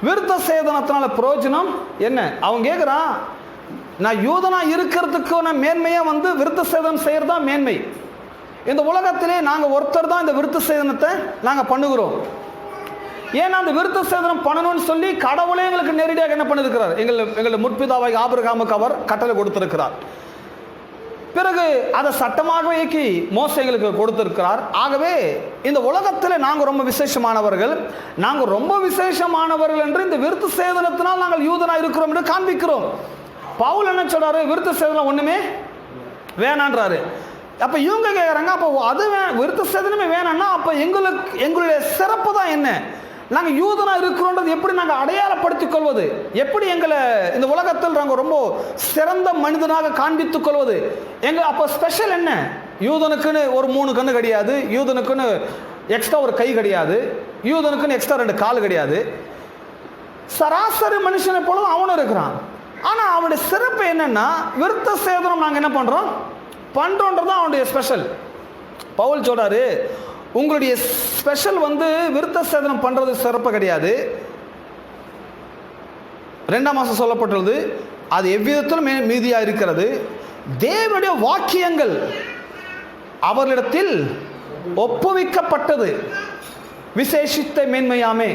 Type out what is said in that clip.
விருத்த சேதனத்தினால பிரயோஜனம் என்ன? அவன் கேட்குறான், நான் யூதனா இருக்கிறதுக்கான மேன்மையா விருத்த சேதனம் செய்யறது தான் மேன்மை. இந்த உலகத்திலே நாங்கள் ஒருத்தர் தான் இந்த விருத்த சேதனத்தை நாங்கள் பண்ணுகிறோம். ஏன்னா அந்த விருத்த சேதனம் பண்ணணும்னு சொல்லி கடவுளே எங்களுக்கு நேரடியாக என்ன பண்ணிருக்கிறார், எங்கள் முற்பிதாவாய் ஆபிரகாமுக்கு அவர் கட்டளை கொடுத்திருக்கிறார். பிறகு அதை சட்டமாக இயக்கி மோசே எங்களுக்கு கொடுத்திருக்கிறார். ஆகவே இந்த உலகத்தில் நாங்கள் ரொம்ப விசேஷமானவர்கள், நாங்கள் ரொம்ப விசேஷமானவர்கள் என்று இந்த விருத்த சேதனத்தினால் நாங்கள் யூதனா இருக்கிறோம் என்று காண்பிக்கிறோம். பவுல் என்ன சொல்றாரு, விருத்த சேதனம் ஒண்ணுமே வேணான்றாரு. அப்ப இவங்க கேட்குறாங்க, அப்போ அது விருத்த சேதனமே வேணாம்னா அப்போ எங்களுடைய சிறப்பு தான் என்ன? நாங்கள் யூதனா இருக்கிறோன்றது எப்படி நாங்கள் அடையாளப்படுத்திக் கொள்வது? எப்படி எங்களை இந்த உலகத்தில் நாங்கள் ரொம்ப சிறந்த மனிதனாக காண்பித்துக் கொள்வது? அப்போ ஸ்பெஷல் என்ன? யூதனுக்குன்னு ஒரு 3 கண்ணு கிடையாது, யூதனுக்குன்னு எக்ஸ்ட்ரா ஒரு கை கிடையாது, யூதனுக்குன்னு எக்ஸ்ட்ரா 2 கால் கிடையாது. சராசரி மனுஷனை போல அவனும் இருக்கிறான். ஆனால் அவனுடைய சிறப்பு என்னன்னா, விருத்த சேதனம் நாங்கள் என்ன பண்றோன்றது அவனுடைய ஸ்பெஷல். பவுல் சொல்றாரு, உங்களுடைய ஸ்பெஷல் விருத்த சேதனம் பண்றது சிறப்பு கிடையாது. 2ஆம் வசனம் சொல்லப்பட்டுள்ளது, அது எவ்விதத்திலும் மீதியா இருக்கிறது. தேவனுடைய வாக்கியங்கள் அவர்களிடத்தில் ஒப்புவிக்கப்பட்டது, விசேஷித்த மேன்மையாமே.